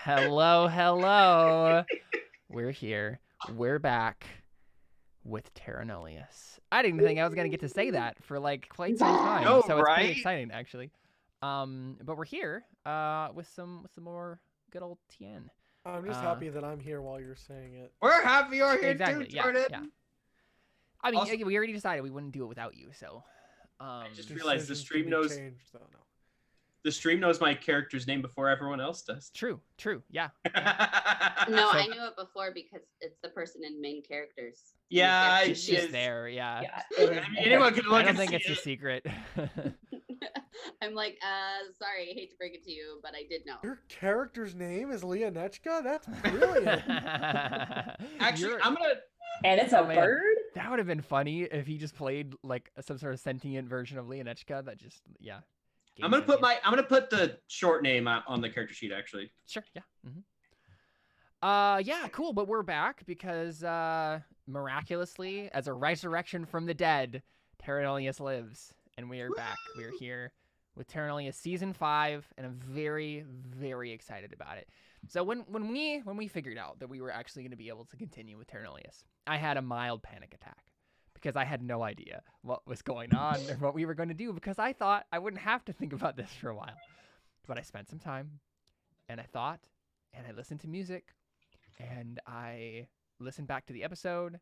Hello. We're here. We're back with Terra Nullius. I didn't think I was gonna get to say that for like quite some time, No, so it's pretty right? exciting actually. But we're here with some more good old Tien. I'm just happy that I'm here while you're saying it. We're happy you're here Exactly. too, Jordan. Yeah. I mean, Also- we already decided we wouldn't do it without you, so. I just realized the Decisions stream can be knows changed, though, no. the stream knows my character's name before everyone else does. True. Yeah. No, So- I knew it before because it's the person in main characters. Yeah, It's she just is. there. Yeah. I mean, anyone could look I don't and think see it's a it. secret. I'm like, sorry, I hate to break it to you, but I did know. Your character's name is Leonechka? That's brilliant. Actually, You're- I'm gonna. And it's a Oh, man. bird? That would have been funny if he just played like some sort of sentient version of Leonechka that just I'm I'm gonna put the short name on the character sheet. Actually, Sure, yeah. Yeah, cool, but we're back because miraculously, as a resurrection from the dead, Terra Nullius lives, and we are back. We're here with Terra Nullius Season 5, and I'm very, very excited about it. So when we figured out that we were actually going to be able to continue with Terra Nullius, I had a mild panic attack because I had no idea what was going on or what we were going to do because I thought I wouldn't have to think about this for a while. But I spent some time, and I thought, and I listened to music, and I listened back to the episode,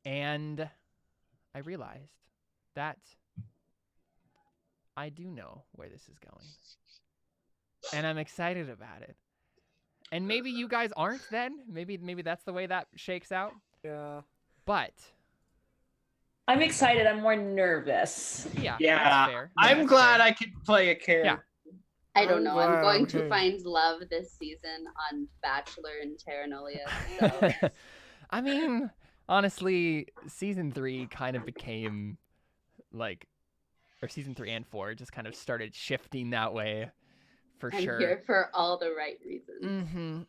and I realized that I do know where this is going. And I'm excited about it. And maybe you guys aren't then. Maybe that's the way that shakes out. Yeah. But I'm excited. I'm more nervous. yeah, yeah, that's fair. I'm That's glad fair. I could play a character. I don't I'm know. I'm glad going I'm to here. find love this season on Bachelor and Terra Nullius. So. I mean, honestly, season 3 kind of became like, or season 3 and 4 just kind of started shifting that way, for I'm sure. here for all the right reasons.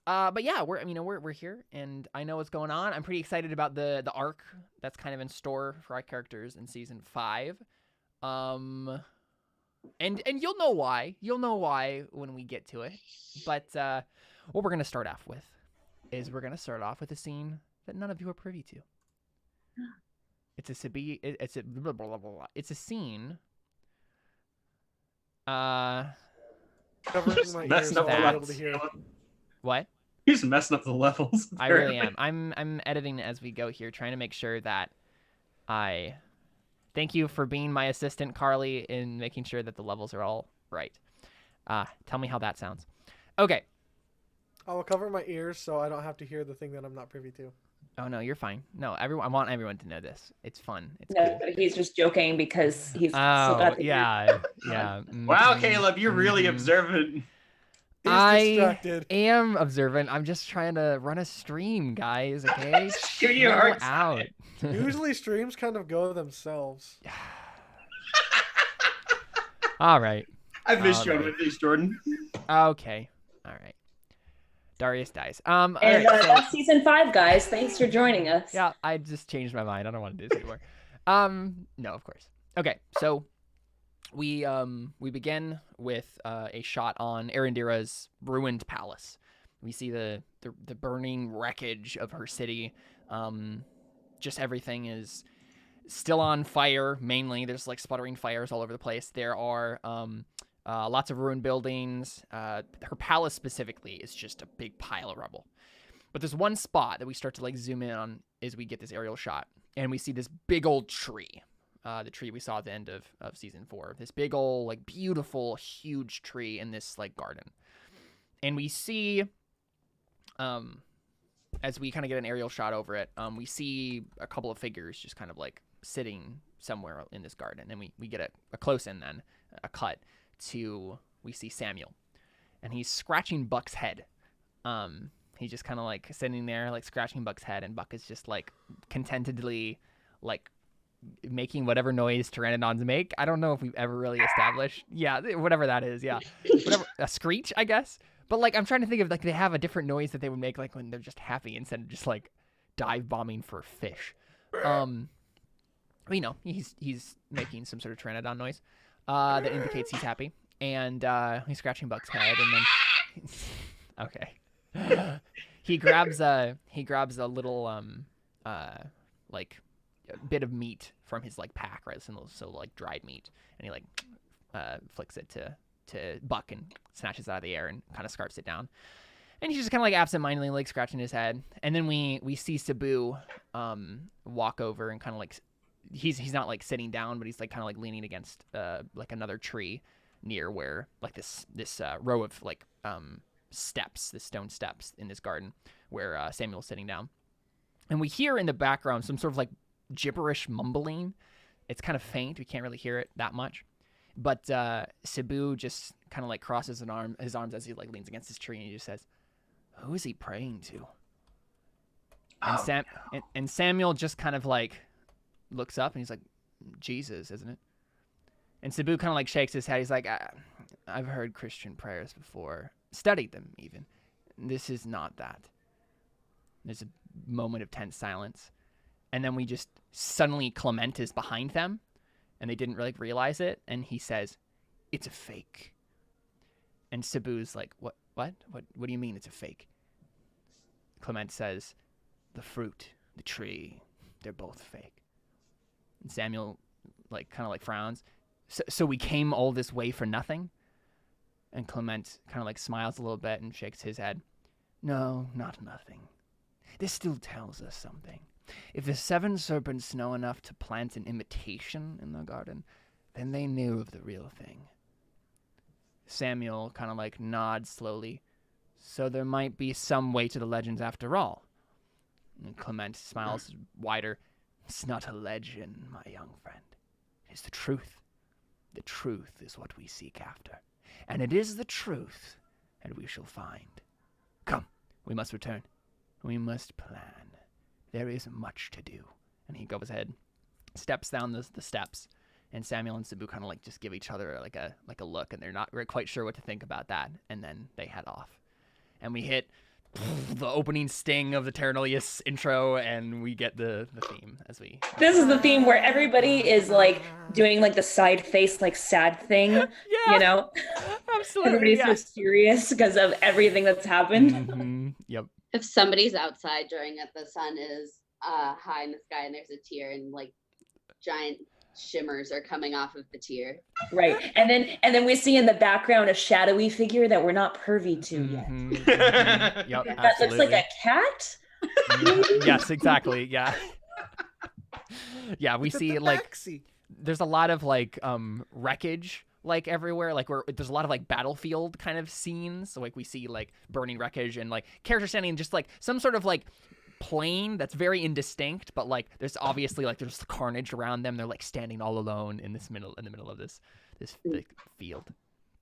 But yeah, we're here, and I know what's going on. I'm pretty excited about the arc that's kind of in store for our characters in season 5. And you'll know why. You'll know why when we get to it. But what we're gonna start off with is a scene that none of you are privy to. It's a blah, blah, blah, blah. It's a scene. Covering my ears Messing so up I'll the be able levels. to hear. What? You're just messing up the levels. I really am. I'm editing as we go here, trying to make sure that I thank you for being my assistant, Carly, in making sure that the levels are all right. Tell me how that sounds. Okay. I will cover my ears so I don't have to hear the thing that I'm not privy to. Oh no, you're fine. No, I want everyone to know this. It's fun. It's No, cool. but he's just joking because he's still got the yeah. Wow, mhm, Caleb, you're really mhm. observant. He's I distracted. am observant. I'm just trying to run a stream, guys. Okay, Sure you Chill are. out. Usually streams kind of go themselves. All right. I missed you on Alright. Wednesdays, Jordan. Okay. All right. Darius dies. All And right, so- that's season 5, guys. Thanks for joining us. yeah, I just changed my mind. I don't want to do this anymore. No, of course. Okay, so we begin with a shot on Arendira's ruined palace. We see the burning wreckage of her city. Just everything is still on fire. Mainly, there's like sputtering fires all over the place. There are lots of ruined buildings. Her palace specifically is just a big pile of rubble. But there's one spot that we start to like zoom in on as we get this aerial shot, and we see this big old tree. The tree we saw at the end of season 4. This big old, like, beautiful, huge tree in this like garden. And we see, as we kind of get an aerial shot over it, we see a couple of figures just kind of like sitting somewhere in this garden. And we get a close in then, a cut to, we see Samuel. And he's scratching Buck's head. He's just kind of like sitting there, like scratching Buck's head, and Buck is just like contentedly, like, making whatever noise pteranodons make. I don't know if we've ever really established. Yeah, whatever that is. Yeah, whatever, a screech, I guess. But like, I'm trying to think of like they have a different noise that they would make like when they're just happy instead of just like dive bombing for fish. You know, he's making some sort of pteranodon noise that indicates he's happy, and he's scratching Buck's head, and then Okay. He grabs a little like a bit of meat from his like pack, right? So like dried meat, and he like flicks it to Buck and snatches it out of the air and kind of scarfs it down. And he's just kind of like absentmindedly like scratching his head. And then we see Sabu walk over and kind of like he's not like sitting down, but he's like kind of like leaning against like another tree near where like this row of like steps, this stone steps in this garden where Samuel's sitting down. And we hear in the background some sort of like gibberish mumbling. It's kind of faint. We can't really hear it that much. But Sabu just kind of like crosses his arms as he like leans against this tree, and he just says, "Who is he praying to?" And and Samuel just kind of like looks up and he's like, "Jesus, isn't it?" And Sabu kind of like shakes his head. He's like, "I've heard Christian prayers before, studied them even. This is not that." There's a moment of tense silence, and then we just suddenly Clement is behind them, and they didn't really realize it, and he says, "It's a fake." And Sabu's like, What do you mean it's a fake?" Clement says, "The fruit, the tree, they're both fake." And Samuel like kind of like frowns. So we came all this way for nothing? And Clement kind of like smiles a little bit and shakes his head. "No, not nothing. This still tells us something. If the 7 serpents know enough to plant an imitation in the garden, then they knew of the real thing." Samuel kind of like nods slowly. "So there might be some way to the legends after all." And Clement smiles wider. "It's not a legend, my young friend. It's the truth. The truth is what we seek after. And it is the truth that we shall find. Come, we must return. We must plan. There is much to do." And he goes ahead, steps down the steps, and Samuel and Sabu kind of like just give each other like a look, and they're not quite sure what to think about that. And then they head off, and we hit the opening sting of the Terra Nullius intro, and we get the theme as we. This is the theme where everybody is like doing like the side face, like sad thing. Yeah, you know, absolutely. Everybody's so serious because of everything that's happened. Mm-hmm. Yep. If somebody's outside during it, the sun is high in the sky and there's a tear and like giant shimmers are coming off of the tear. Right. And then we see in the background a shadowy figure that we're not privy to yet. Mm-hmm. Yep, that looks like a cat? Yes, exactly. Yeah. Yeah, we see like there's a lot of like wreckage like everywhere, like where there's a lot of like battlefield kind of scenes. So like we see like burning wreckage and like characters standing in just like some sort of like plane that's very indistinct, but like there's obviously like there's carnage around them. They're like standing all alone in the middle of this like, field.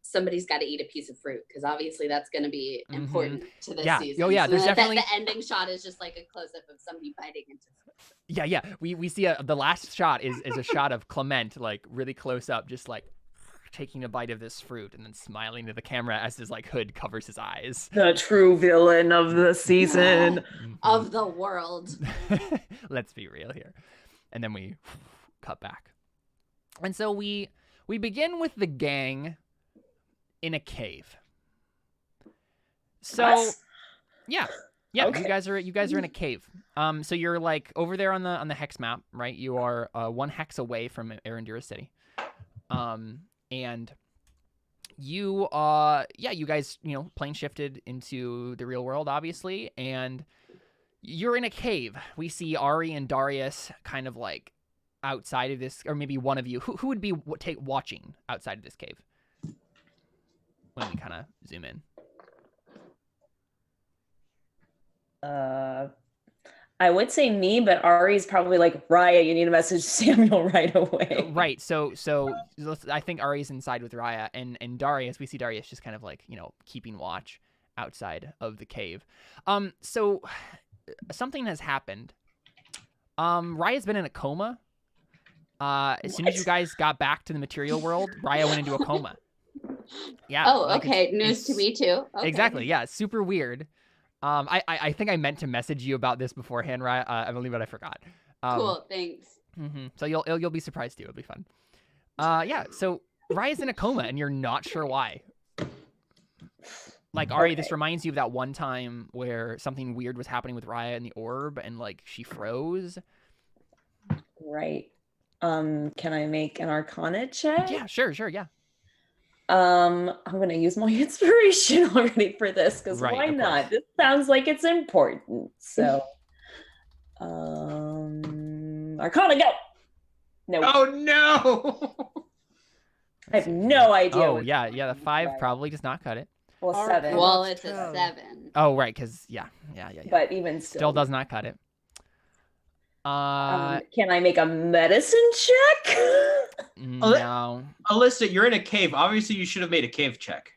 Somebody's got to eat a piece of fruit because obviously that's going to be important to this season. Oh yeah, there's definitely the ending shot is just like a close up of somebody biting into fruit. Yeah. We see the last shot is a shot of Clement like really close up, just like taking a bite of this fruit and then smiling to the camera as his like hood covers his eyes. The true villain of the season. Of the world. Let's be real here. And then we cut back. And so we begin with the gang in a cave. So Us? yeah. Okay. You guys are in a cave. So you're like over there on the hex map, right? You are 1 hex away from Arie and Darius city. And you guys, plane shifted into the real world, obviously, and you're in a cave. We see Arie and Darius kind of like outside of this, or maybe one of you. Who would be watching outside of this cave? When we kind of zoom in. I would say me, but Arie's probably like, Raia, you need to message Samuel right away. Right. So I think Arie's inside with Raia, and Darius, we see Darius just kind of like, keeping watch outside of the cave. So something has happened. Raia's been in a coma. As soon as you guys got back to the material world, Raia went into a coma. Yeah. Oh, like okay. News to me too. Okay. Exactly. Yeah. It's super weird. I think I meant to message you about this beforehand, Raia. I believe, but I forgot. Cool. Thanks. So you'll be surprised too. It'll be fun. Yeah. So Raia's in a coma, and you're not sure why. Like, Arie, this Okay. reminds you of that one time where something weird was happening with Raia in the orb, and like she froze. Right. Can I make an Arcana check? Yeah, sure, yeah. I'm gonna use my inspiration already for this because Right, why of not? course. This sounds like it's important. So, Arcana, go. No, Oh no! I have no idea. Oh what's yeah, going the on 5 with Raia. probably does not cut it. Well, Arcana. 7, Well, That's it's a 10. 7. Oh right, because yeah. but even Still does not cut it. Can I make a medicine check? No. Alyssa, you're in a cave. Obviously, you should have made a cave check.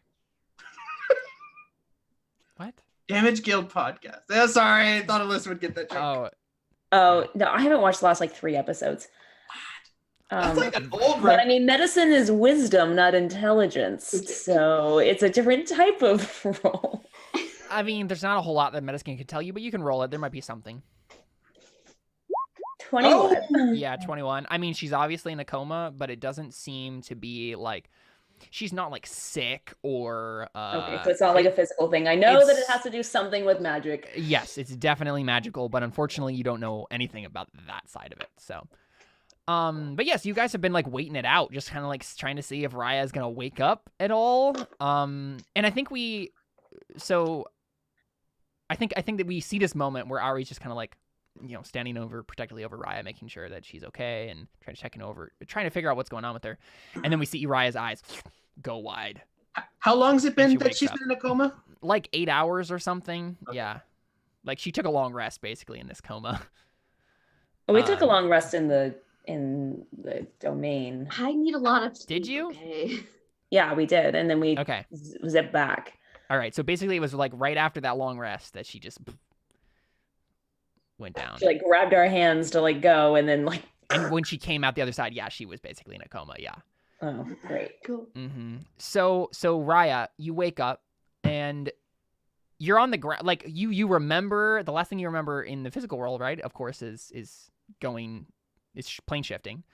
What? Damage Guild podcast. Yeah, sorry, I thought Alyssa would get that joke. Oh, Oh no, I haven't watched the last like 3 episodes. That's like an old But I reference. mean, medicine is wisdom, not intelligence. So it's a different type of role. I mean, there's not a whole lot that medicine can tell you, but you can roll it. There might be something. 21. Oh! Yeah, 21. I mean, she's obviously in a coma, but it doesn't seem to be like she's not like sick or Okay, so it's not like a physical thing. I know that it it's- has to do something with magic. Yes, it's definitely magical, but unfortunately you don't know anything about that side of it. So but yes, you guys have been like waiting it out, just kind of like trying to see if Raia is going to wake up at all. And I think I think that we see this moment where Arie's just kind of like, you know, standing over protectively over Raia, making sure that she's okay and trying to figure out what's going on with her. And then we see Raia's eyes go wide. How long's it been She that wakes she's up. been in a coma? Like 8 hours or something. Okay. Yeah. Like she took a long rest basically in this coma. We took a long rest in the domain. I need a lot of sleep. Did you? Okay. Yeah, we did, and then we Okay. zipped back. All right. So basically it was like right after that long rest that she just went down. She like grabbed our hands to like go, and then like. And when she came out the other side, yeah, she was basically in a coma. Yeah. Oh, great. Cool. Mm-hmm. So Raia, you wake up and you're on the ground. Like you remember the last thing you remember in the physical world, right? Of course, is plane shifting.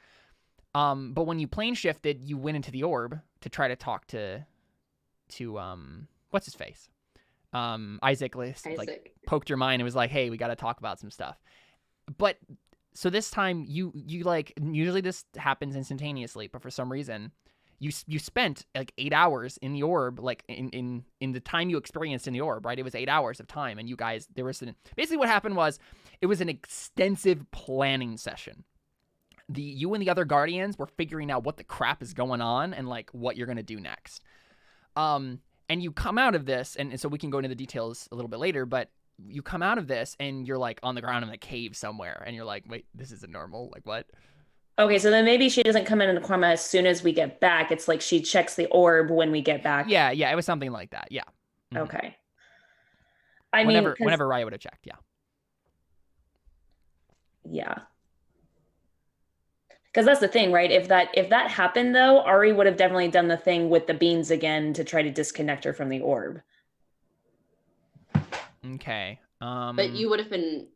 But when you plane shifted, you went into the orb to try to talk to what's his face, Isaac. Like poked your mind and was like, hey, we got to talk about some stuff. But so this time you like, usually this happens instantaneously, but for some reason you spent like 8 hours in the orb, like in the time you experienced in the orb, right? It was 8 hours of time, and you guys, basically what happened was it was an extensive planning session. You and the other guardians were figuring out what the crap is going on and like what you're gonna do next. And you come out of this, and so we can go into the details a little bit later, but you come out of this and you're like on the ground in a cave somewhere, and you're like, wait, this isn't normal. Like what? Okay, so then maybe she doesn't come in a coma as soon as we get back. It's like she checks the orb when we get back. Yeah, it was something like that. Yeah. Mhm. Okay. I mean, whenever Raia would have checked, yeah. Yeah. Because that's the thing, right? If that happened though, Arie would have definitely done the thing with the beans again to try to disconnect her from the orb. Okay. But you would have been.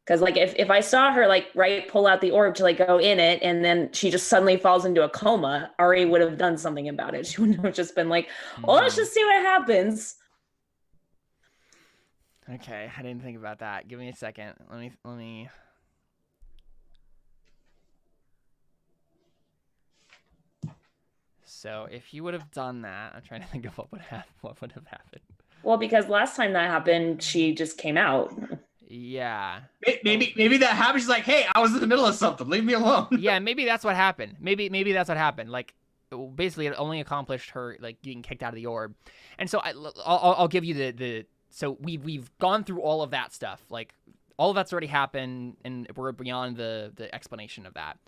Because like if I saw her like pull out the orb to like go in it, and then she just suddenly falls into a coma, Arie would have done something about it. She wouldn't have just been like, "Oh, let's just see what happens." Okay, I didn't think about that. Give me a second. Let me. So if you would have done that, I'm trying to think of what would have happened. Well, because last time that happened, she just came out. Yeah. Maybe that happened. She's like, hey, I was in the middle of something. Leave me alone. Yeah, maybe that's what happened. Maybe that's what happened. Like, basically, it only accomplished her like getting kicked out of the orb. And so I'll give you the. So we've gone through all of that stuff. Like all of that's already happened, and we're beyond the explanation of that.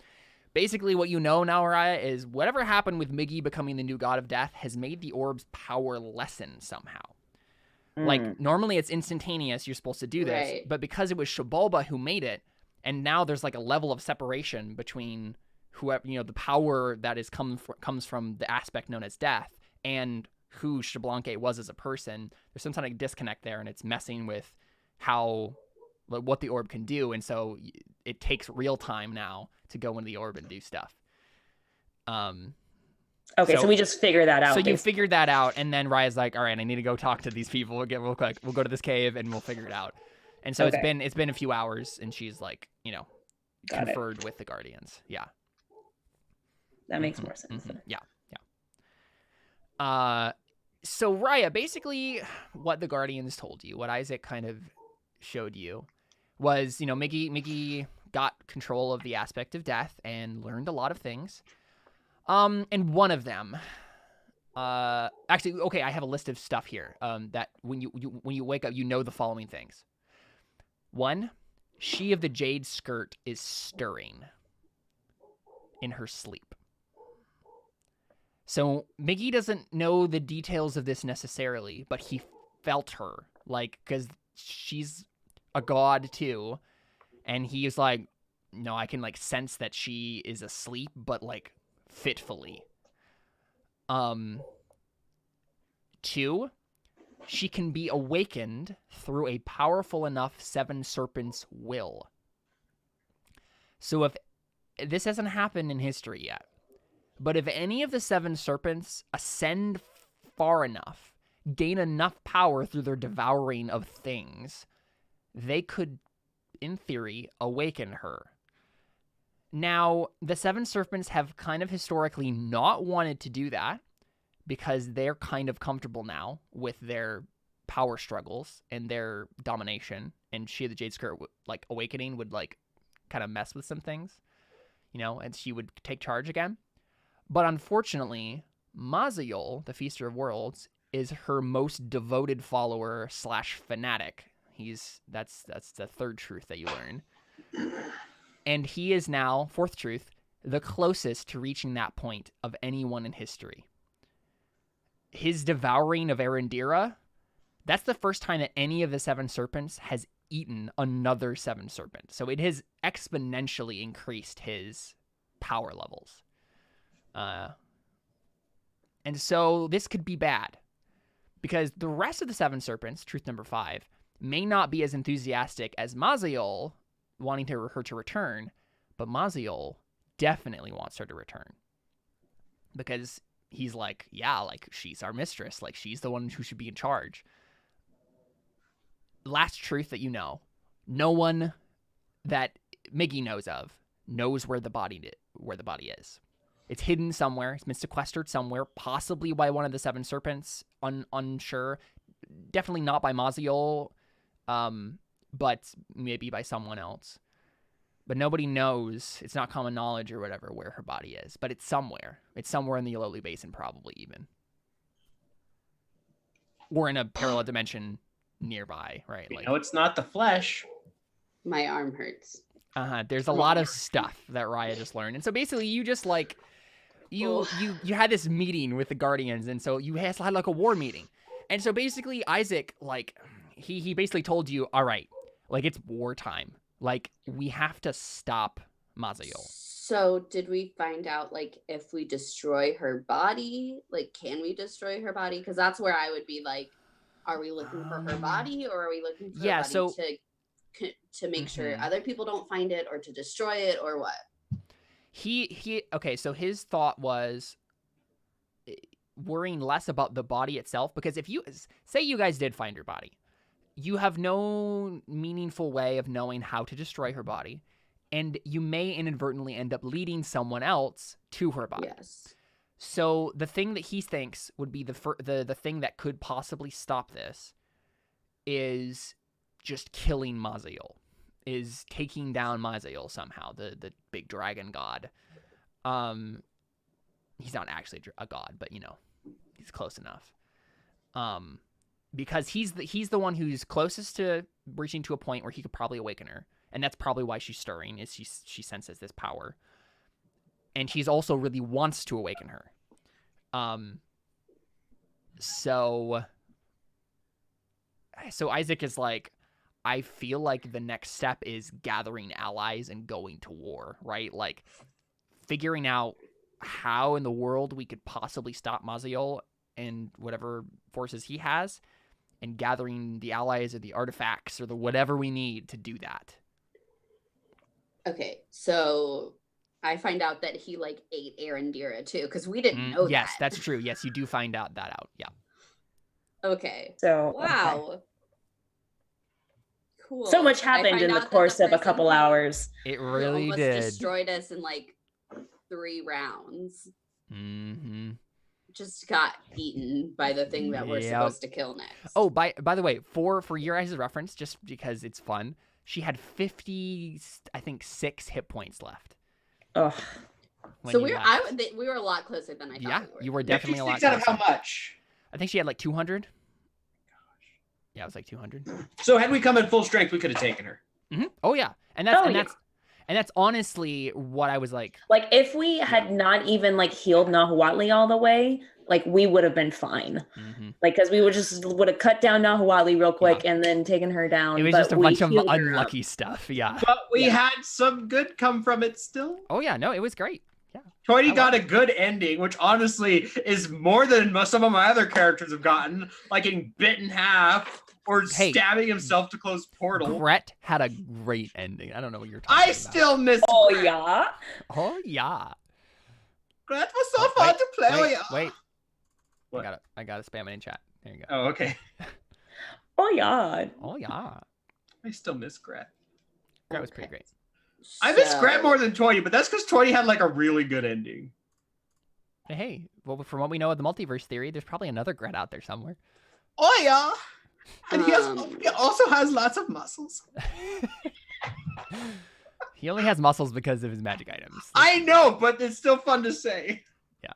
Basically, what you know now, Raia, is whatever happened with Miggy becoming the new god of death has made the orb's power lessen somehow. Like, normally it's instantaneous, you're supposed to do this, Right. but because it was Shabalba who made it, and now there's like a level of separation between whoever, you know, the power that is comes from the aspect known as death, and who Shablanque was as a person. There's some kind of disconnect there, and it's messing with what the orb can do, and so it takes real time now to go into the orb and do stuff. Okay, so we just figure that out. So you figured that out, and then Raia's like, all right, I need to go talk to these people again real quick. We'll go to this cave and we'll figure it out. And so it's been a few hours, and she's like, conferred with the Guardians. Yeah. That makes more sense. Yeah. So Raia, basically what the Guardians told you, what Isaac kind of showed you was, Miggy got control of the aspect of death and learned a lot of things. And one of them, actually, okay, I have a list of stuff here, that when you wake up, the following things. 1, she of the Jade Skirt is stirring in her sleep. So Miggy doesn't know the details of this necessarily, but he felt her, because she's a god too, and he is like, no, I can sense that she is asleep, but fitfully. 2, she can be awakened through a powerful enough 7 serpents' will. So if this hasn't happened in history yet, but if any of the 7 serpents ascend far enough, gain enough power through their devouring of things, they could, in theory, awaken her. Now, the 7 serpents have kind of historically not wanted to do that because they're kind of comfortable now with their power struggles and their domination. And she, the Jade Skirt, awakening would kind of mess with some things, and she would take charge again. But unfortunately, Mazayol, the Feaster of Worlds, is her most devoted follower / fanatic. That's the third truth that you learn. And he is now, fourth truth, the closest to reaching that point of anyone in history. His devouring of Arendira, that's the first time that any of the 7 serpents has eaten another 7 serpent. So it has exponentially increased his power levels. And so this could be bad because the rest of the 7 serpents, truth number 5, may not be as enthusiastic as Mazayol wanting her to return, but Mazayol definitely wants her to return because he's like, yeah, she's our mistress. She's the one who should be in charge. Last truth that no one that Miggy knows of knows where the body is. It's hidden somewhere. It's been sequestered somewhere, possibly by one of the 7 serpents. Unsure. Definitely not by Mazayol, but maybe by someone else. But nobody knows. It's not common knowledge or whatever where her body is. But it's somewhere. It's somewhere in the Yololi Basin, probably even. Or in a parallel dimension nearby, right? It's not the flesh. My arm hurts. There's a lot of stuff that Raia just learned. And so basically you just you had this meeting with the Guardians, and so you had a war meeting. And so basically Isaac, he basically told you, all right, it's wartime. We have to stop Mazayol. So did we find out if we destroy her body, can we destroy her body? Because that's where I would be are we looking for her body, or are we looking for her body to make sure other people don't find it, or to destroy it, or what? Okay, so his thought was worrying less about the body itself, because if you say you guys did find her body, you have no meaningful way of knowing how to destroy her body, and you may inadvertently end up leading someone else to her body. Yes. So the thing that he thinks would be the thing that could possibly stop this is just killing Mazayol, is taking down Mazayol somehow, the big dragon god. He's not actually a god, but he's close enough. Because he's the one who's closest to reaching to a point where he could probably awaken her, and that's probably why she's stirring, is she senses this power, and she's also really wants to awaken her. So Isaac is I feel like the next step is gathering allies and going to war, right? Figuring out how in the world we could possibly stop Mazayol and whatever forces he has, and gathering the allies or the artifacts or the whatever we need to do that. Okay, so I find out that he like ate Arendira too, because we didn't know yes, that. that's true. Yes, you do find out that out. Yeah. Okay. So Wow. okay. Cool. So much I happened find in the out that course of a person couple who hours. It who really almost did. destroyed us in like 3 rounds. Mm-hmm. Just got eaten by the thing that we're Yep. supposed to kill next. Oh, by the way, for your guys' reference, just because it's fun, she had 50, I think 6 hit points left. Ugh. when So you left. we were a lot closer than I thought Yeah, we were. you were definitely a lot 56 out of closer. how much? I think she had like 200. Yeah, it was like 200. So had we come in full strength, we could have taken her. Mm-hmm. Oh yeah, and that's honestly what I was like. Like if we had not even like healed Nahuatl all the way, like we would have been fine. Mm-hmm. Like because we would have cut down Nahuatl real quick and then taken her down. It was but just a we bunch of healed her up. unlucky stuff. Yeah. But we had some good come from it still. Oh yeah, no, it was great. Yeah. Toity got a good ending, which honestly is more than some of my other characters have gotten, like getting bit in half or stabbing himself to close portal. Gret had a great ending. I don't know what you're talking about. I still miss Oh Gret. yeah. Oh yeah. Gret was so fun to play with. Wait. What? I gotta spam it in chat. There you go. Oh, okay. Oh yeah. Oh yeah. I still miss Gret. Gret was pretty great. I miss Gret more than Toity, but that's because Toity had like a really good ending. Hey, well, from what we know of the multiverse theory, there's probably another Gret out there somewhere. Oh yeah. And he also has lots of muscles. He only has muscles because of his magic items. I know, but it's still fun to say. Yeah.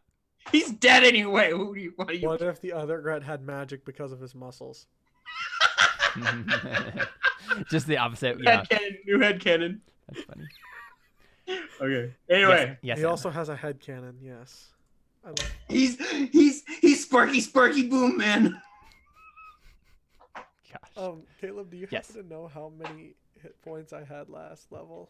He's dead anyway. What if the other Gret had magic because of his muscles? Just the opposite. Yeah. New headcanon. That's funny. Okay. Anyway. Yes. He also has a headcanon. Yes. He's Sparky Boom Man. Gosh. Caleb, do you happen to know how many hit points I had last level?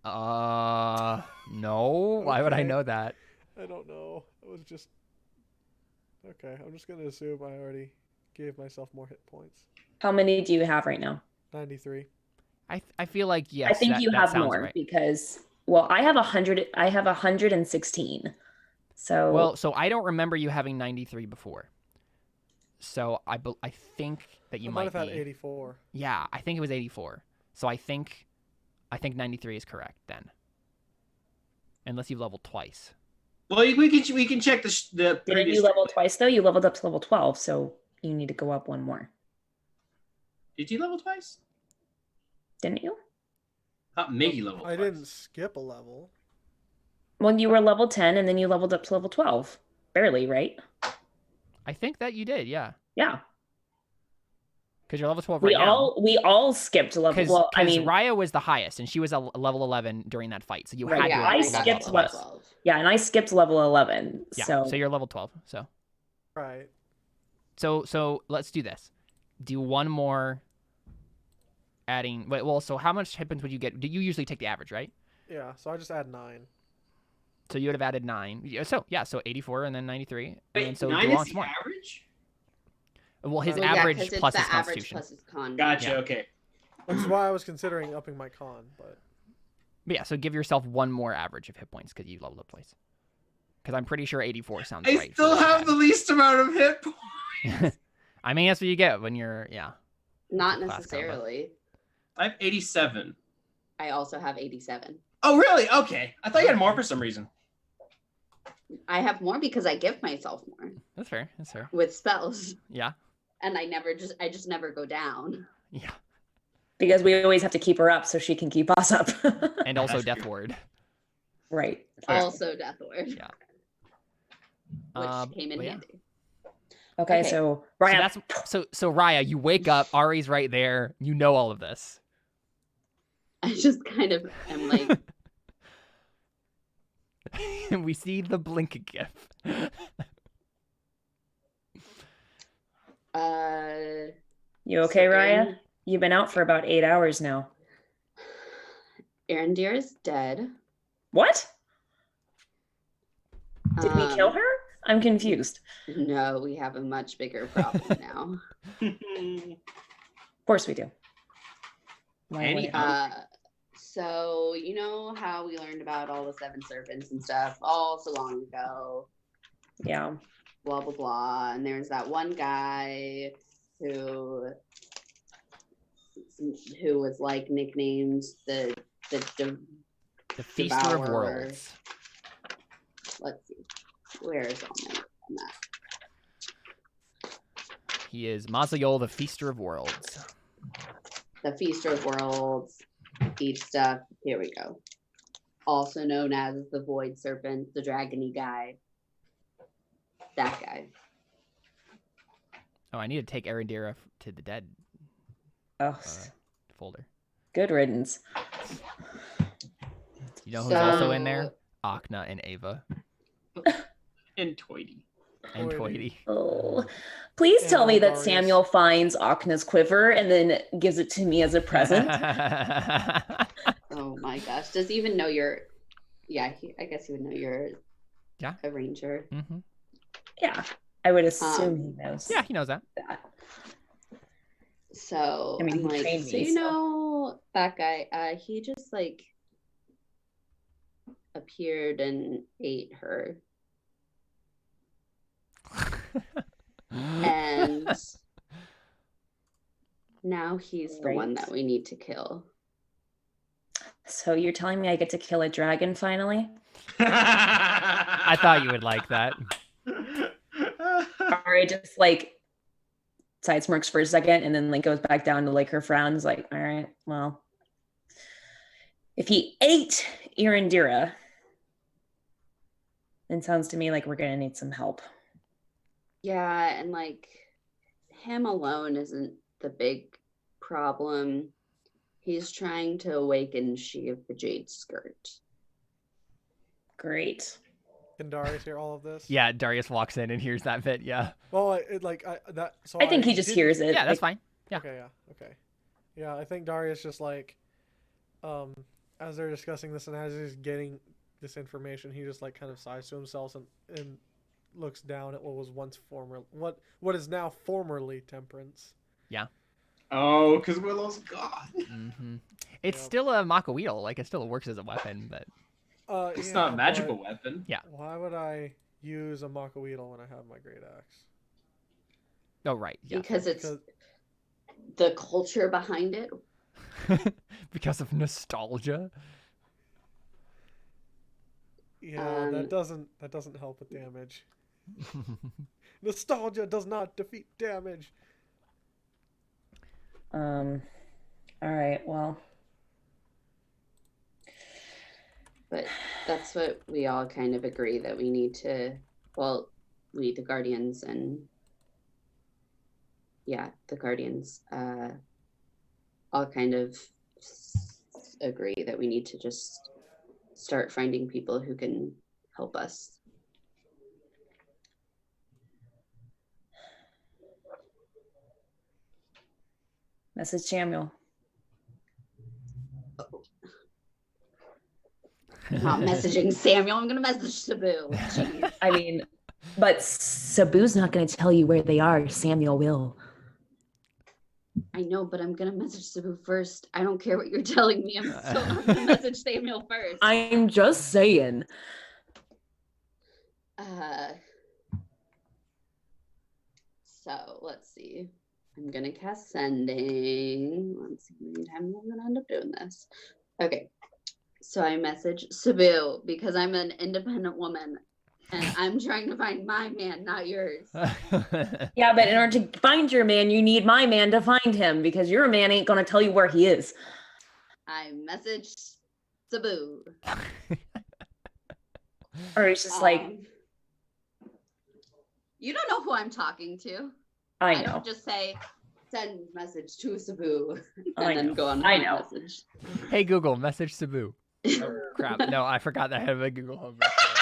No. Why would I know that? I don't know. It was just okay. I'm just gonna assume I already gave myself more hit points. How many do you have right now? 93. I feel like yes. I think you have more right. because I have 100. I have 116. So so I don't remember you having 93 before. So I think that you might have had 84. Yeah, I think it was 84. So I think 93 is correct then. Unless you've leveled twice. Well, we can check the didn't you level twice though? You leveled up to level 12, so you need to go up one more. Did you level twice? Didn't you? I thought Miggy leveled twice. I didn't skip a level. Well, you were level 10 and then you leveled up to level 12. Barely, right? I think that you did, yeah. Yeah. Because you're level 12 right now. We all skipped level. Well, I mean, Raia was the highest, and she was a level 11 during that fight. So you had to. I skipped level 12. Yeah, and I skipped level 11. Yeah, so you're level 12. So. Right. So let's do this. Do one more. Adding. Well, so how much hit points would you get? Do you usually take the average, right? Yeah. So I just add 9. So you would have added 9. So 84 and then 93. Wait, and so 9 is the more. average? Well, his average plus his constitution. Plus his con. Gotcha. Okay. Which is why I was considering upping my con, but yeah, so give yourself one more average of hit points because you leveled up twice. Because I'm pretty sure 84 sounds right. I still have the least amount of hit points. I mean, that's what you get when you're Not necessarily. I have 87. I also have 87. Oh, really? Okay. I thought you had more for some reason. I have more because I give myself more. That's fair. With spells. Yeah. And I just never go down. Yeah. Because we always have to keep her up so she can keep us up. And also Death Ward. Right. Also Death Ward. Yeah. Which came in handy. Okay, so Raia. So Raia, you wake up, Arie's right there, you know all of this. I just kind of am like and we see the blink gif. You okay, Raia? You've been out for about 8 hours now. Arendir is dead. What? Did we kill her? I'm confused. No, we have a much bigger problem now. Of course we do. So, you know how we learned about all the 7 serpents and stuff all so long ago? Yeah. Blah, blah, blah. And there's that one guy who was like nicknamed the Feaster of Devourer. Worlds. Let's see. Where is all my on that? He is Mazayol, the Feaster of Worlds. The Feaster of Worlds. Eat stuff. Here we go. Also known as the Void Serpent, the dragony guy. That guy. Oh, I need to take Arie and Darius to the dead Oh, folder. good riddance. You know who's also in there? Akna and Ava. And Toity. And Toity. Oh, please tell me that Darius. Samuel finds Akna's quiver and then gives it to me as a present. Oh my gosh. Does he even know you're... Yeah, I guess he would know you're a ranger. Mm-hmm. Yeah, I would assume he knows. Yeah, he knows that. So, I mean, I'm he like, trained so me, you know that guy, he just like appeared and ate her. And now he's the one that we need to kill. So you're telling me I get to kill a dragon finally? I thought you would like that. Arie just like side smirks for a second and then like goes back down to like her frowns like, all right, well, if he ate Irandira, then sounds to me like we're gonna need some help. Yeah, and like him alone isn't the big problem. He's trying to awaken She of the Jade Skirt. Great. Can Darius hear all of this? Yeah, Darius walks in and hears that bit. Yeah. Well, I think he just hears it. Yeah, that's fine. Yeah. Okay, okay. Yeah, I think Darius just like, as they're discussing this and as he's getting this information, he just like kind of sighs to himself and looks down at what was once what is now formerly Temperance. Yeah. Oh, because Willow's gone. Mm-hmm. It's still a Macaweedle. Like, it still works as a weapon, but... It's not a magical weapon. Yeah. Why would I use a Macaweedle when I have my Great Axe? Oh, right. Yeah. Because it's the culture behind it. Because of nostalgia. Yeah, that doesn't help with damage. Nostalgia does not defeat damage. All right, well. But that's what we all kind of agree that we need to, well, we, the Guardians, and the Guardians, all kind of agree that we need to just start finding people who can help us. Message Samuel. I'm not messaging Samuel. I'm going to message Sabu. Jeez. I mean, but Sabu's not going to tell you where they are. Samuel will. I know, but I'm going to message Sabu first. I don't care what you're telling me. I'm going to message Samuel first. I'm just saying. So let's see. I'm going to cast Sending. Let's see how many times I'm going to end up doing this. Okay. So I message Sabu because I'm an independent woman and I'm trying to find my man, not yours. Yeah, but in order to find your man, you need my man to find him because your man ain't going to tell you where he is. I messaged Sabu. Or it's just like... You don't know who I'm talking to. I know. I don't just say, send message to Sabu and I then know. go on I my know. message. Hey, Google, message Sabu. Oh, crap. No, I forgot that I have a Google Home.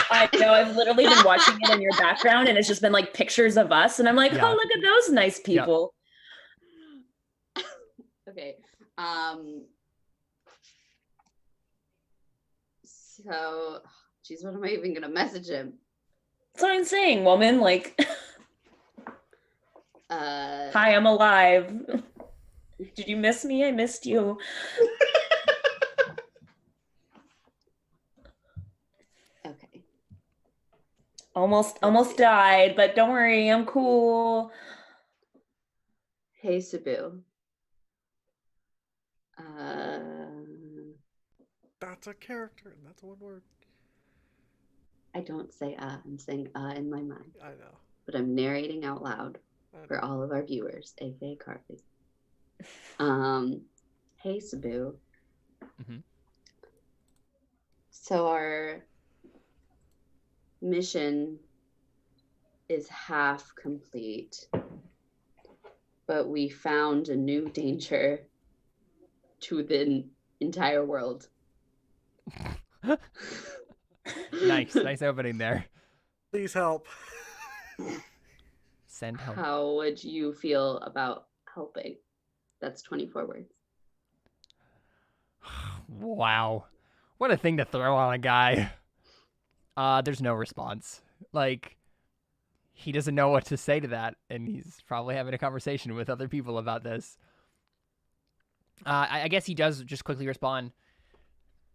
I know. I've literally been watching it in your background, and it's just been like pictures of us, and I'm like, oh, look at those nice people. Yep. Okay. So, geez, what am I even gonna message him? That's what I'm saying, woman. Like, hi, I'm alive. Did you miss me? I missed you. Almost died, but don't worry, I'm cool. Hey, Sabu. That's a character, and that's one word. I don't say I'm saying in my mind. I know. But I'm narrating out loud for all of our viewers, aka Carly. Hey, Sabu. Mm-hmm. So our mission is half complete, but we found a new danger to the entire world. Nice opening there. Please help. Send help. How would you feel about helping? That's 24 words. Wow. What a thing to throw on a guy. There's no response. Like, he doesn't know what to say to that, and he's probably having a conversation with other people about this. I guess he does just quickly respond,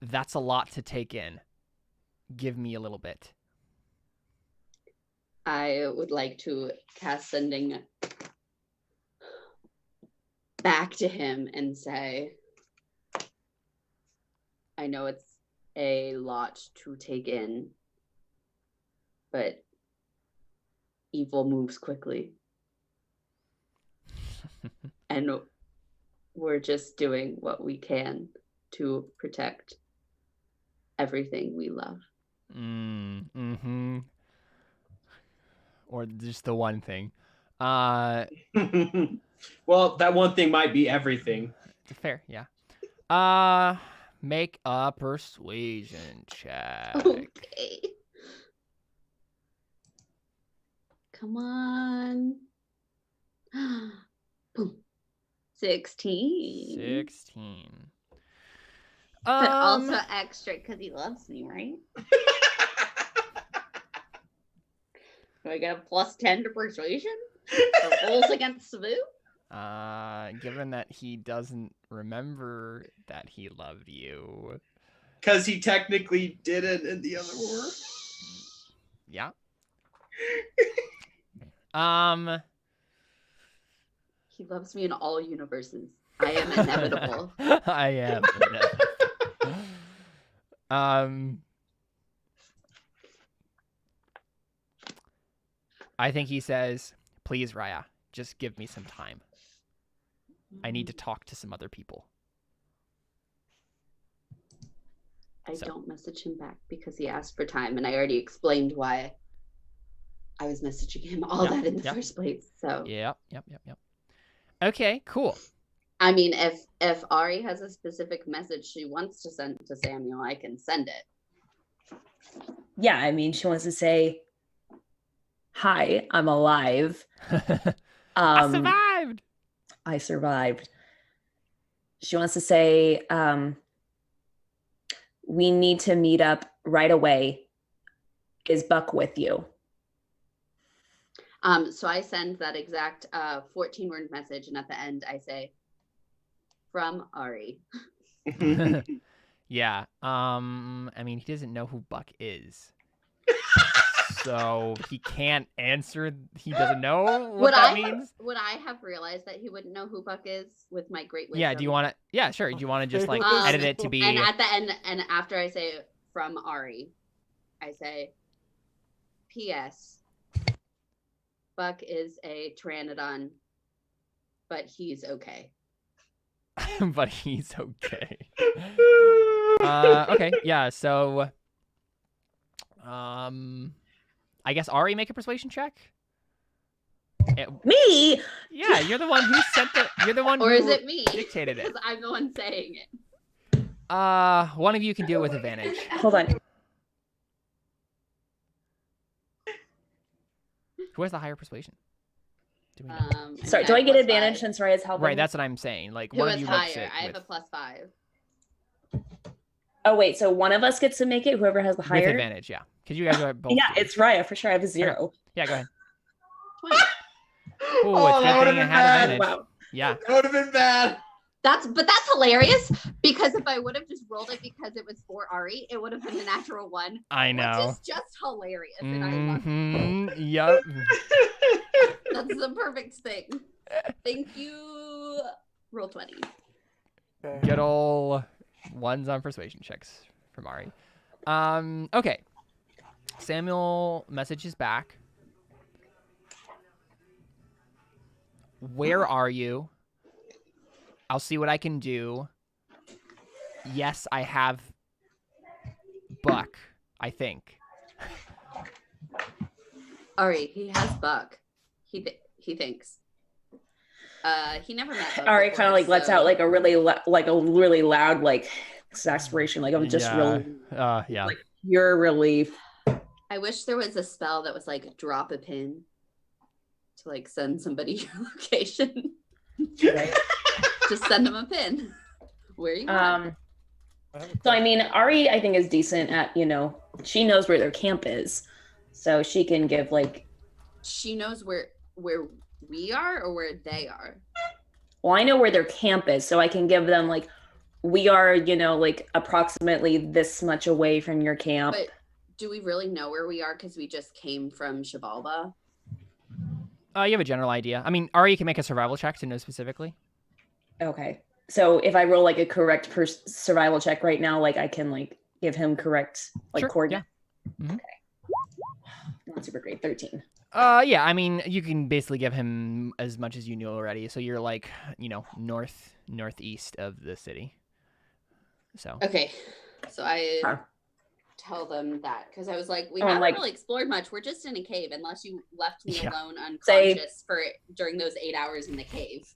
that's a lot to take in. Give me a little bit. I would like to cast sending back to him and say, I know it's a lot to take in, but evil moves quickly. And we're just doing what we can to protect everything we love. Mm-hmm. Or just the one thing. Well, that one thing might be everything. Fair, yeah. Make a persuasion check. Okay. Come on. Boom. 16. 16. But also extra because he loves me, right? Do I get a +10 to persuasion? For rolls against Sabu? Given that he doesn't remember that he loved you. Because he technically didn't in the other war. Yeah. He loves me in all universes. I am inevitable. I am inevitable. I think he says, please, Raia, just give me some time. I need to talk to some other people. I don't message him back because he asked for time, and I already explained why I was messaging him all that in the first place. So Yep. Okay, cool. I mean, if Arie has a specific message she wants to send to Samuel, I can send it. Yeah, I mean, she wants to say, hi, I'm alive. I survived. I survived. She wants to say, we need to meet up right away. Is Buck with you? So I send that exact 14-word message, and at the end I say, from Arie. Yeah. I mean, he doesn't know who Buck is. So he can't answer. He doesn't know what that means. Would I have realized that he wouldn't know who Buck is with my great wisdom? Yeah. Do you want to? Yeah, sure. Do you want to just like edit it to be? And at the end, and after I say from Arie, I say, P.S. Buck is a Pteranodon, but he's okay. But he's okay. Okay. Yeah. So, I guess Arie, make a persuasion check. Me? Yeah, you're the one who sent the. You're the one. Or who is it me? Dictated it. Because I'm the one saying it. One of you can do it with advantage. Hold on. Who has the higher persuasion? Do we know? Sorry, do I get advantage since Raia's helping? Right, that's what I'm saying. Like, Who one is of you higher? makes it. I have a +5. Oh wait, so one of us gets to make it. Whoever has the higher. With advantage, yeah. Because you guys are both. Yeah, it's Raia for sure. I have a 0. Okay. Yeah, go ahead. 20. Oh, it's that good would thing have I been had bad. advantage. Wow. Yeah. That would have been bad. That's hilarious because if I would have just rolled it because it was for Arie, it would have been a natural 1. I know. Which is just hilarious, and I love it. Yep. That's the perfect thing. Thank you. Roll 20. Okay. Good ol' 1s on persuasion checks from Arie. Okay. Samuel messages back. Where are you? I'll see what I can do. Yes, I have Buck, I think. Arie, he has Buck. He thinks. He never met Buck. Arie kind of like lets out like a really loud like exasperation, like I'm just really yeah. like pure relief. I wish there was a spell that was like drop a pin to like send somebody your location. Right. Just send them a pin. Where you want. So I mean, Arie I think is decent at, you know, she knows where their camp is, so she can give like. She knows where we are or where they are. Well, I know where their camp is, so I can give them like, we are, you know, like approximately this much away from your camp. But do we really know where we are because we just came from Shabalba? You have a general idea. I mean, Arie can make a survival check to know specifically. Okay. So if I roll like a correct survival check right now, like I can like give him correct like Sure, coordinates. yeah. Mm-hmm. Okay. Not super great. 13. Yeah, I mean, you can basically give him as much as you know already. So you're like, you know, northeast of the city. So. Okay. So I tell them that because I was like, we haven't really explored much. We're just in a cave unless you left me alone unconscious during those 8 hours in the cave.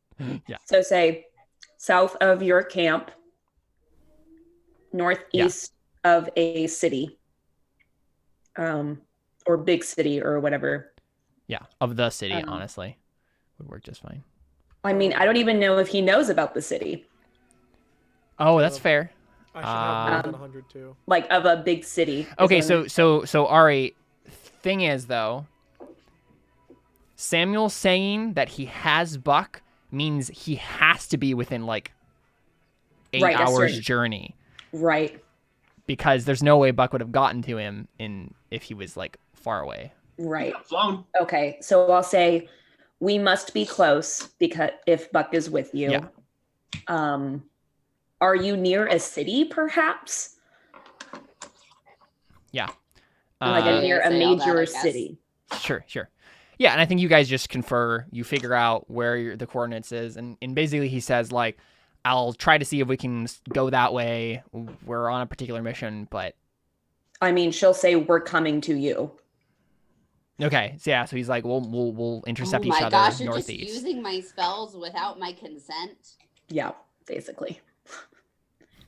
Yeah. So say south of your camp, northeast of a city, or big city or whatever. Yeah, of the city, honestly, would work just fine. I mean, I don't even know if he knows about the city. Oh, that's fair. I should have more than 100 too. Like of a big city. Okay, so Arie, thing is though, Samuel saying that he has Buck means he has to be within like 8 hours journey. Right. Because there's no way Buck would have gotten to him if he was like far away. Right. Flown. Okay, so I'll say we must be close because if Buck is with you. Yeah. Are you near a city, perhaps? Yeah. Like near a major city. Sure. Yeah, and I think you guys just confer. You figure out where the coordinates is, and basically he says like, I'll try to see if we can go that way. We're on a particular mission, but. I mean, she'll say we're coming to you. Okay, so so he's like, we'll intercept each other Oh my gosh, you're northeast. just using my spells without my consent. Yeah, basically.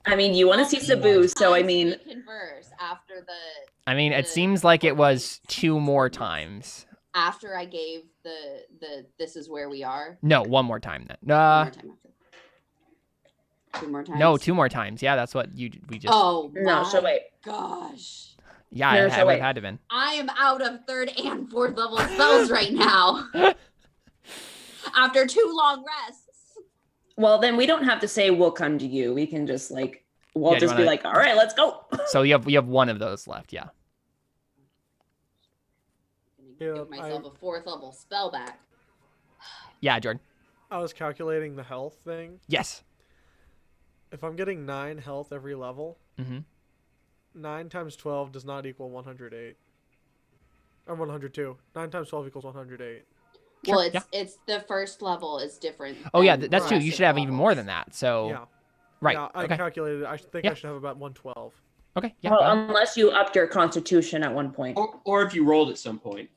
I mean, you want to see Sabu, so I mean. We converse after the. I mean, it seems like it was 2 more times. After I gave the this is where we are. No, 1 more time then. 1 more time after. 2 more times. No, 2 more times. Yeah, that's what we just. Oh no! So wait. Gosh. Yeah, it would have had to been. I am out of 3rd and 4th level spells right now. After 2 long rests. Well, then we don't have to say we'll come to you. We can just like we'll just be like, all right, let's go. So you have 1 of those left, yeah. Give myself a 4th level spell back. Yeah, Jordan. I was calculating the health thing. Yes. If I'm getting 9 health every level, 9 times 12 does not equal 108. Or 102. 9 times 12 equals 108. Sure, well, it's the first level is different. Oh yeah, that's true. You should have even more than that. So yeah, right. Yeah, I calculated. I think I should have about 112. Okay. Yeah. Well, unless you upped your constitution at one point, or if you rolled at some point.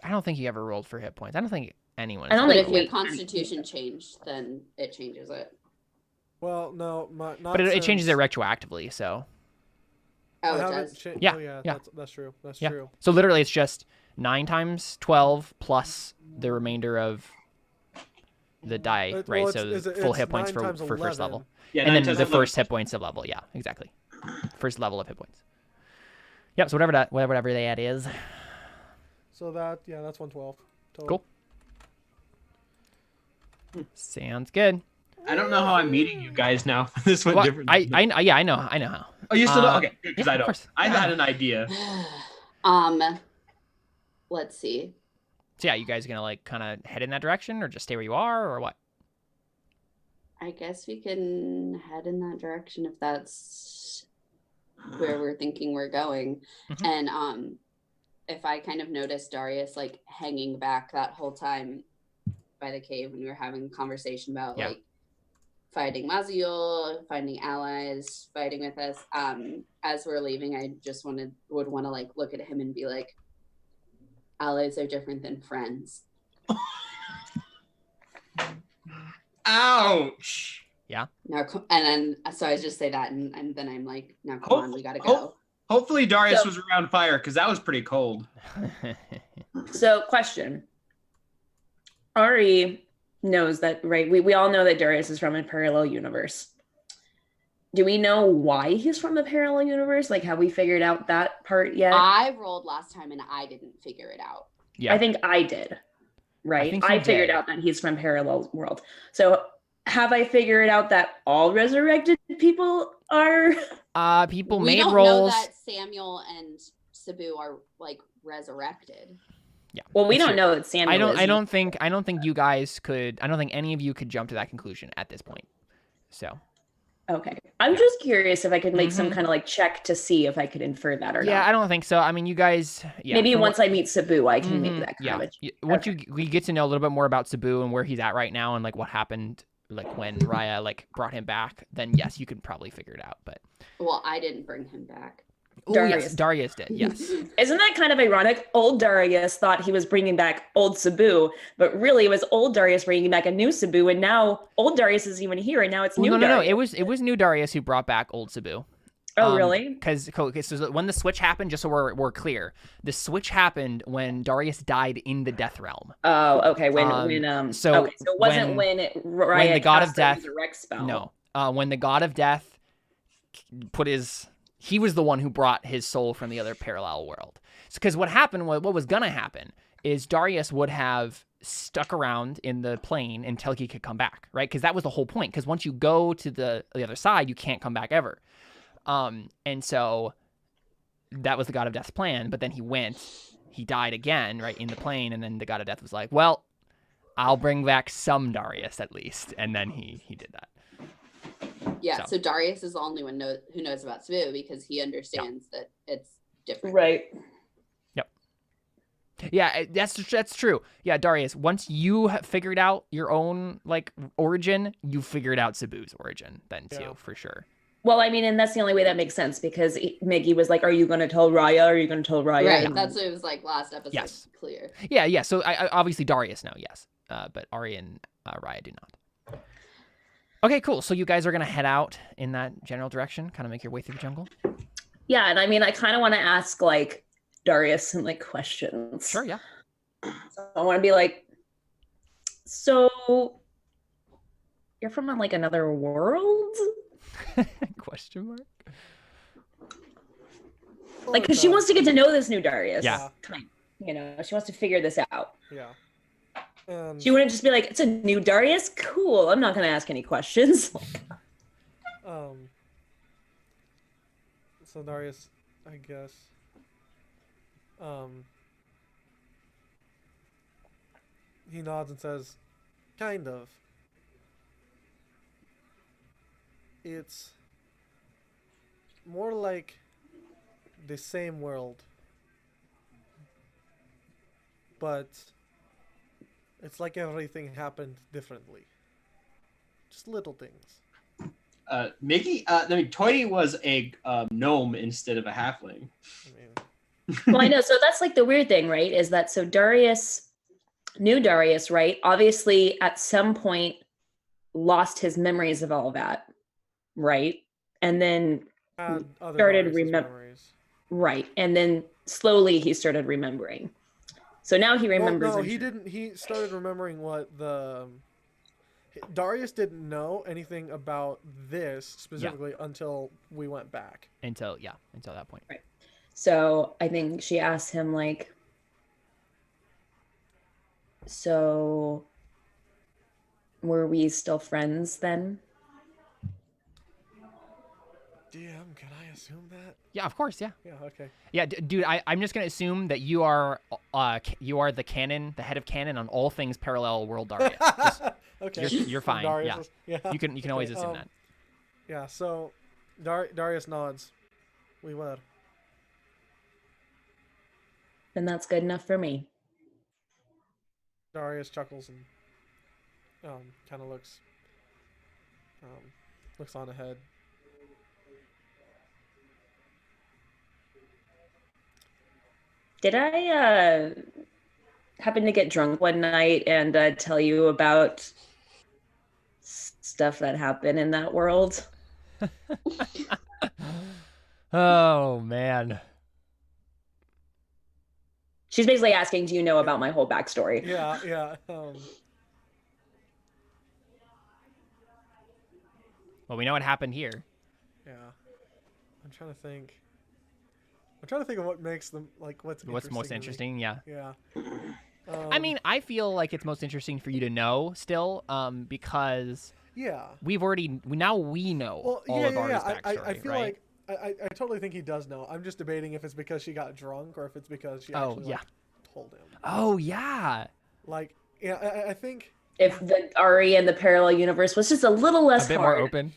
I don't think you ever rolled for hit points. I don't think anyone. I don't but think if your constitution changed, then it changes it. Well, no, not. But it changes it retroactively. So. Oh, it does. Yeah. Oh, yeah. That's true. That's true. So literally, it's just 9 times 12 plus the remainder of the die, right? So full hit points for first level. Yeah, and then the first hit points of level. Yeah, exactly. First level of hit points. Yep. So whatever that is. So that's 112. Total. Cool. Sounds good. I don't know how I'm meeting you guys now. This went Well, different. I know how. Oh, you still don't? Okay, good, because yeah, I of don't. course. I had an idea. Let's see. So yeah, you guys gonna like kind of head in that direction, or just stay where you are, or what? I guess we can head in that direction if that's where we're thinking we're going. Mhm. And if I kind of noticed Darius like hanging back that whole time by the cave when we were having a conversation about like fighting Mazayol, finding allies, fighting with us. As we're leaving, I just would want to like look at him and be like, allies are different than friends. Ouch. Yeah. Now, and then so I just say that, and then I'm like, now come on, we gotta go. Hopefully Darius was around fire, because that was pretty cold. So, question. Arie knows that, right? We all know that Darius is from a parallel universe. Do we know why he's from a parallel universe? Like, have we figured out that part yet? I rolled last time and I didn't figure it out. Yeah. I think I did. Right? I figured out that he's from parallel world. So have I figured out that all resurrected people are? People we made don't rolls. know that Samuel and Sabu are like resurrected. Yeah. Well, we don't know that Samuel. I don't think you guys could. I don't think any of you could jump to that conclusion at this point. So. Okay. I'm just curious if I could make some kind of like check to see if I could infer that or not. Yeah, I don't think so. I mean, you guys. Yeah. Maybe once I meet Sabu, I can make that kind of. Once we get to know a little bit more about Sabu and where he's at right now and like what happened, like when Raia like brought him back, then yes, you could probably figure it out. But. Well, I didn't bring him back. Yes, Darius did. Yes. Isn't that kind of ironic? Old Darius thought he was bringing back old Sabu, but really it was old Darius bringing back a new Sabu, and now old Darius isn't even here, and now it's new. No. It was new Darius who brought back old Sabu. Oh, really? Because so when the switch happened, just so we're clear, the switch happened when Darius died in the Death Realm. Oh, okay. So it wasn't when the God of Death spell. No, when the God of Death put his. He was the one who brought his soul from the other parallel world. Because what happened, what was going to happen, is Darius would have stuck around in the plane until he could come back, right? Because that was the whole point. Because once you go to the other side, you can't come back ever. And so that was the God of Death's plan. But then he died again, right, in the plane. And then the God of Death was like, well, I'll bring back some Darius at least. And then he did that. Yeah, so Darius is the only one who knows about Sabu because he understands that it's different. Right. Yep. Yeah, that's true. Yeah, Darius, once you have figured out your own like origin, you figured out Sabu's origin then too, for sure. Well, I mean, and that's the only way that makes sense because Miggy was like, are you going to tell Raia? Are you going to tell Raia? Right, that's what it was like last episode. Yes. Clear. Yeah. So I obviously Darius know, yes. But Arie and Raia do not. Okay, cool. So you guys are going to head out in that general direction, kind of make your way through the jungle? Yeah, and I mean, I kind of want to ask, like, Darius some, like, questions. Sure, yeah. So I want to be like, so you're from, like, another world? Question mark? Like, because she wants to get to know this new Darius. Yeah. You know, she wants to figure this out. Yeah. She wouldn't just be like, it's a new Darius? Cool. I'm not going to ask any questions. So Darius, I guess, he nods and says, kind of. It's more like the same world, but it's like everything happened differently. Just little things. Mickey, Toity was a gnome instead of a halfling. Well, I know. So that's like the weird thing, right? Is that so Darius, new Darius, right? Obviously, at some point, lost his memories of all that, right? And then started remembering. Right, and then slowly he started remembering. So now he remembers. Well, no, he didn't. He started remembering what Darius didn't know anything about this specifically until we went back. Until that point. Right. So I think she asked him like, so Were we still friends then? DM, can I assume that? Yeah, of course. Yeah. Yeah, okay. Yeah, dude. I'm just gonna assume that you are the canon, the head of canon on all things parallel world Daria. Just, Okay. you're fine. Darius Yeah. yeah. You can always assume that. Yeah, so Darius nods. We were. Then that's good enough for me. Darius chuckles and kind of looks on ahead. Did I happen to get drunk one night and tell you about stuff that happened in that world? Oh man. She's basically asking, do you know about my whole backstory? Yeah. Well, we know what happened here. Yeah. I'm trying to think of what makes them what's most interesting. Yeah. Yeah. I mean, I feel like it's most interesting for you to know still, because yeah, we know all of Arya's backstory. I feel right? like I totally think he does know. I'm just debating if it's because she got drunk or if it's because she actually told him. Oh yeah. Like, yeah, I think If the Arie and the parallel universe was just a little less a bit hard. more open.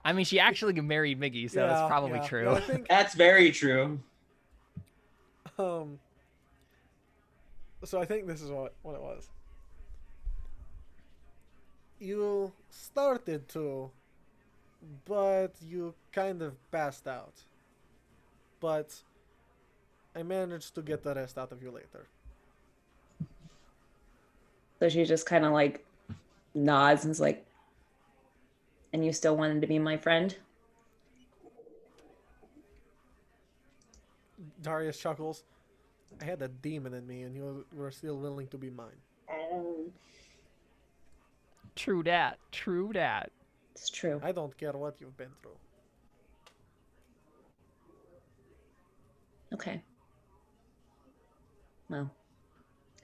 I mean, she actually married Miggy, so that's probably true. Yeah, I think, That's very true. so I think this is what it was. You started to, but you kind of passed out. But I managed to get the rest out of you later. So she just kind of like nods and is like, and you still wanted to be my friend? Darius chuckles. I had a demon in me, and you were still willing to be mine. True that. It's true. I don't care what you've been through. Okay. Well,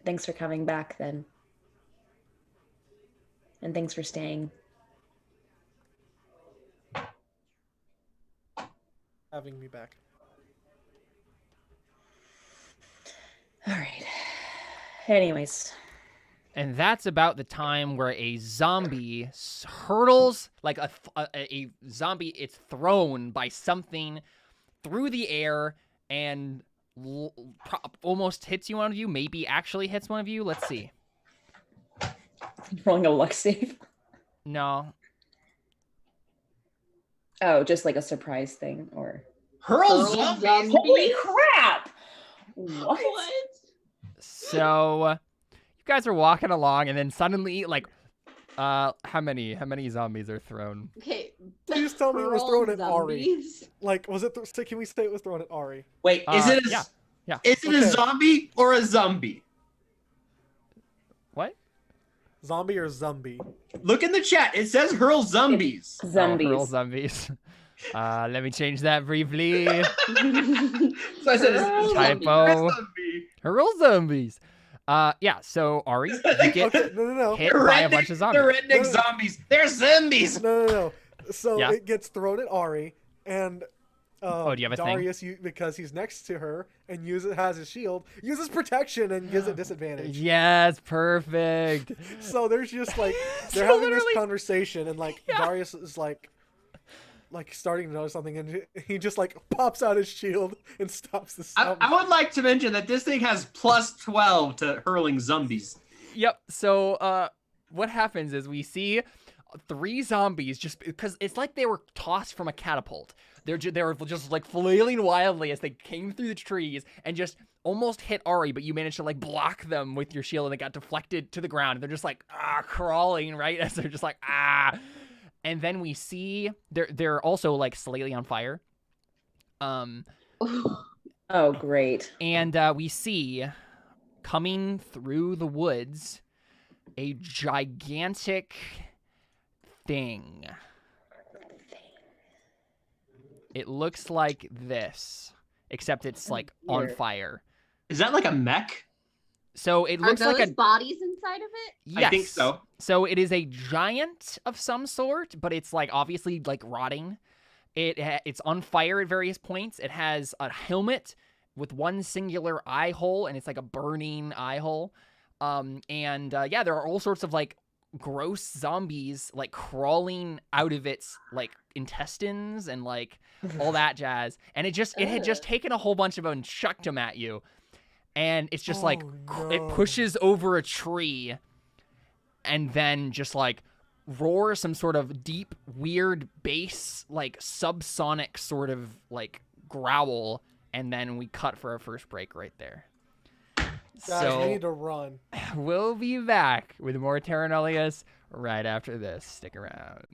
thanks for coming back then. And thanks for staying. Having me back. All right. Anyways. And that's about the time where a zombie hurtles, like a zombie, it's thrown by something through the air and almost hits one of you, maybe actually hits one of you. Let's see. Rolling a luck save? No. Oh, just like a surprise thing, or... Hurl zombies? Holy crap! What? So, you guys are walking along, and then suddenly, like, how many zombies are thrown? Okay. Please tell me it was thrown at Arie. Zombies? Like, was it? Can we say it was thrown at Arie? Wait, is it yeah. Is it a zombie or a zombie? What? Zombie or zombie? Look in the chat. It says hurl zombies. Zombies. Oh, hurl zombies. Let me change that briefly. So I said it's Typo. zombie. Hurl zombies. Yeah, so Arie, you get Okay, no. hit by a bunch of zombies. The redneck zombies. They're zombies. No. So Yeah. it gets thrown at Arie, and do you have a thing? Darius, because he's next to her and has his shield, uses protection and gives it disadvantage. Yes, perfect. So there's just like they're So having this literally- conversation, and like Darius is like starting to notice something, and he just like pops out his shield and stops the zombie. I would like to mention that this thing has plus 12 to hurling zombies. Yep. So what happens is we see 3 zombies just because it's like they were tossed from a catapult. They were just like flailing wildly as they came through the trees and just almost hit Arie, but you managed to like block them with your shield and they got deflected to the ground. And they're just like crawling right as they're just like And then we see they're also like slightly on fire. Oh, great. And we see coming through the woods a gigantic thing. It looks like this, except it's like on fire. Is that like a mech? So it looks like those bodies inside of it? Yes. I think so. So it is a giant of some sort, but it's like obviously like rotting. It's on fire at various points. It has a helmet with one singular eye hole, and it's like a burning eye hole. Yeah, there are all sorts of like gross zombies like crawling out of its like intestines and like all that jazz. And it had just taken a whole bunch of them and chucked them at you. And it's just like it pushes over a tree and then just like roars some sort of deep, weird bass, like subsonic sort of like growl. And then we cut for our first break right there. Guys, we need to run. We'll be back with more Terra Nullius right after this. Stick around.